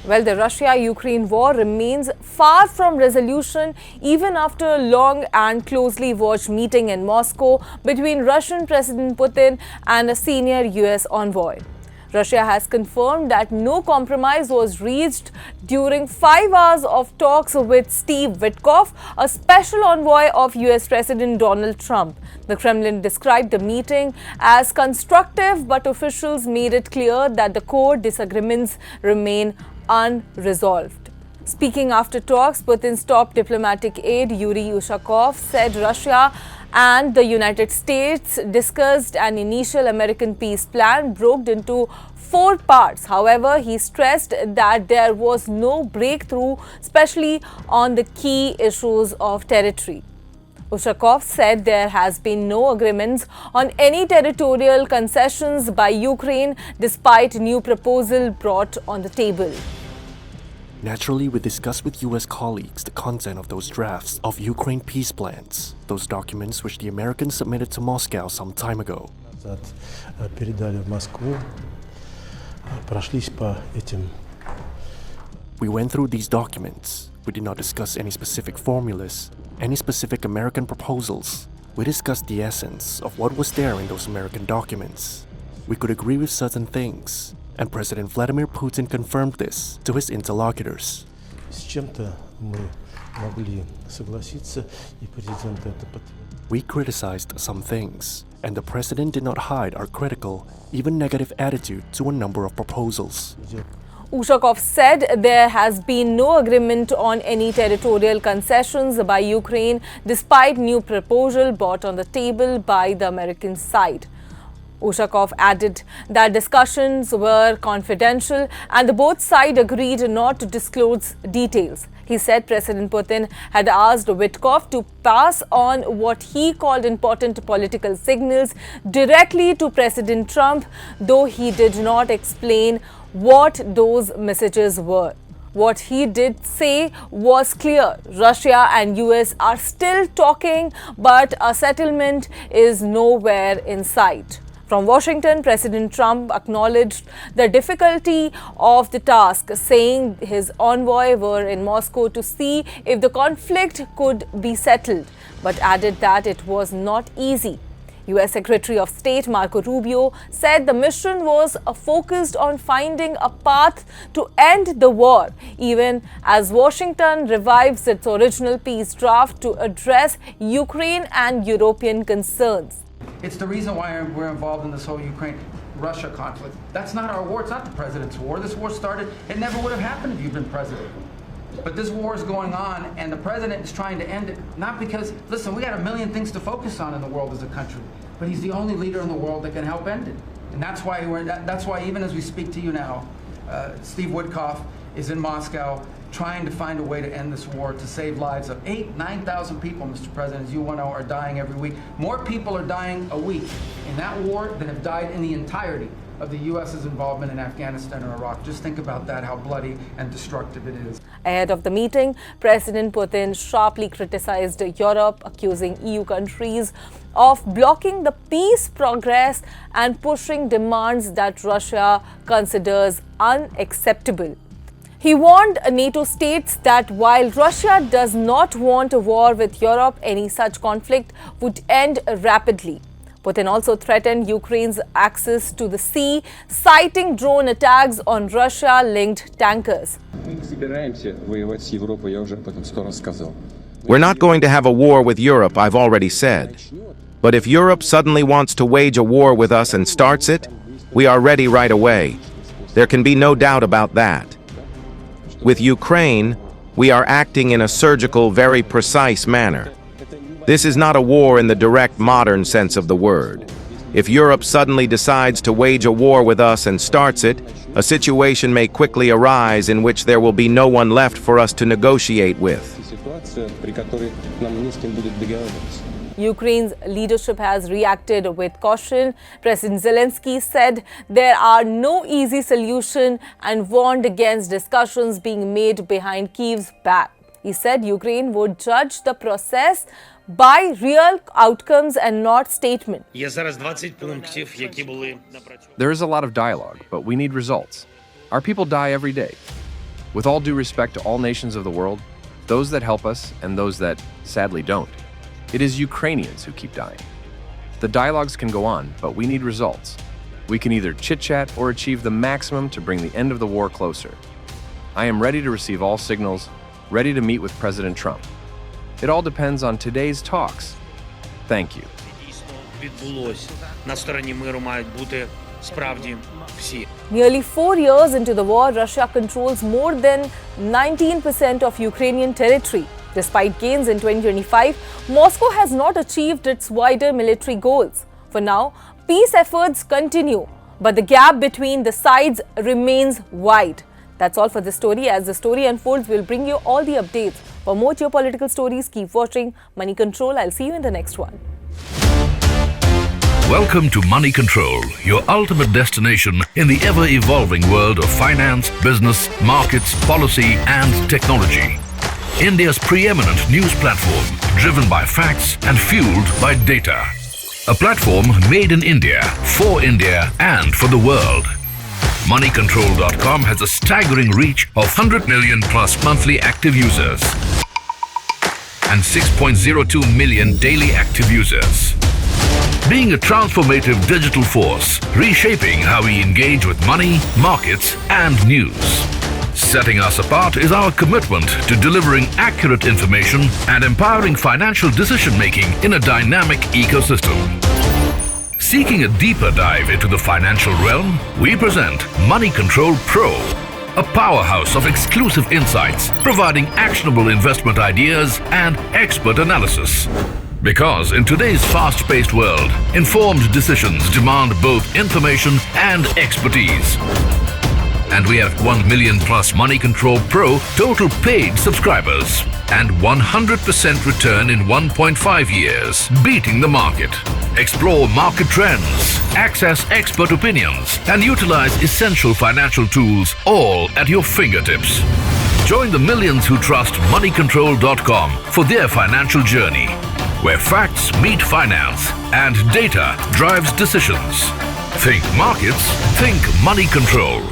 Well, the Russia-Ukraine war remains far from resolution even after a long and closely watched meeting in Moscow between Russian President Putin and a senior US envoy. Russia has confirmed that no compromise was reached during 5 hours of talks with Steve Witkoff, a special envoy of US President Donald Trump. The Kremlin described the meeting as constructive, but officials made it clear that the core disagreements remain unresolved. Speaking after talks, Putin's top diplomatic aide Yuri Ushakov said Russia and the United States discussed an initial American peace plan broken into 4 parts. However, he stressed that there was no breakthrough, especially on the key issues of territory. Ushakov said there has been no agreements on any territorial concessions by Ukraine despite new proposal brought on the table. Naturally, we discussed with US colleagues the content of those drafts of Ukraine peace plans, those documents which the Americans submitted to Moscow some time ago. We went through these documents. We did not discuss any specific formulas, any specific American proposals. We discussed the essence of what was there in those American documents. We could agree with certain things, and President Vladimir Putin confirmed this to his interlocutors. We criticized some things, and the president did not hide our critical, even negative attitude to a number of proposals. Ushakov said there has been no agreement on any territorial concessions by Ukraine despite new proposal brought on the table by the American side. Ushakov added that discussions were confidential and both sides agreed not to disclose details. He said President Putin had asked Witkoff to pass on what he called important political signals directly to President Trump, though he did not explain what those messages were. What he did say was clear. Russia and US are still talking, but a settlement is nowhere in sight. From Washington, President Trump acknowledged the difficulty of the task, saying his envoy were in Moscow to see if the conflict could be settled, but added that it was not easy. US Secretary of State Marco Rubio said the mission was focused on finding a path to end the war, even as Washington revives its original peace draft to address Ukraine and European concerns. It's the reason why we're involved in this whole Ukraine-Russia conflict. That's not our war. It's not the president's war. This war started, it never would have happened if you'd been president. But this war is going on, and the president is trying to end it, not because, listen, we got a million things to focus on in the world as a country, but he's the only leader in the world that can help end it. And that's why even as we speak to you now, Steve Witkoff is in Moscow trying to find a way to end this war, to save lives of 9,000 people, Mr. President, as you know, are dying every week. More people are dying a week in that war than have died in the entirety of the U.S.'s involvement in Afghanistan or Iraq. Just think about that, how bloody and destructive it is. Ahead of the meeting, President Putin sharply criticized Europe, accusing EU countries of blocking the peace progress and pushing demands that Russia considers unacceptable. He warned NATO states that while Russia does not want a war with Europe, any such conflict would end rapidly. Putin also threatened Ukraine's access to the sea, citing drone attacks on Russia-linked tankers. We're not going to have a war with Europe, I've already said. But if Europe suddenly wants to wage a war with us and starts it, we are ready right away. There can be no doubt about that. With Ukraine, we are acting in a surgical, very precise manner. This is not a war in the direct modern sense of the word. If Europe suddenly decides to wage a war with us and starts it, a situation may quickly arise in which there will be no one left for us to negotiate with. Ukraine's leadership has reacted with caution. President Zelenskyy said there are no easy solutions and warned against discussions being made behind Kyiv's back. He said Ukraine would judge the process by real outcomes and not statements. There is a lot of dialogue, but we need results. Our people die every day. With all due respect to all nations of the world, those that help us and those that sadly don't, it is Ukrainians who keep dying. The dialogues can go on, but we need results. We can either chit-chat or achieve the maximum to bring the end of the war closer. I am ready to receive all signals, ready to meet with President Trump. It all depends on today's talks. Thank you. Nearly 4 years into the war, Russia controls more than 19% of Ukrainian territory. Despite gains in 2025, Moscow has not achieved its wider military goals. For now, peace efforts continue, but the gap between the sides remains wide. That's all for this story. As the story unfolds, we'll bring you all the updates. For more geopolitical stories, keep watching Money Control. I'll see you in the next one. Welcome to Money Control, your ultimate destination in the ever-evolving world of finance, business, markets, policy, and technology. India's preeminent news platform, driven by facts and fueled by data. A platform made in India, for India, and for the world. moneycontrol.com has a staggering reach of 100 million plus monthly active users and 6.02 million daily active users. Being a transformative digital force, reshaping how we engage with money, markets, and news. Setting us apart is our commitment to delivering accurate information and empowering financial decision-making in a dynamic ecosystem. Seeking a deeper dive into the financial realm, we present Money Control Pro, a powerhouse of exclusive insights, providing actionable investment ideas and expert analysis. Because in today's fast-paced world, informed decisions demand both information and expertise. And we have 1 million plus Money Control Pro total paid subscribers and 100% return in 1.5 years, beating the market. Explore market trends, access expert opinions, and utilize essential financial tools all at your fingertips. Join the millions who trust moneycontrol.com for their financial journey, where facts meet finance and data drives decisions. Think markets, think Money Control.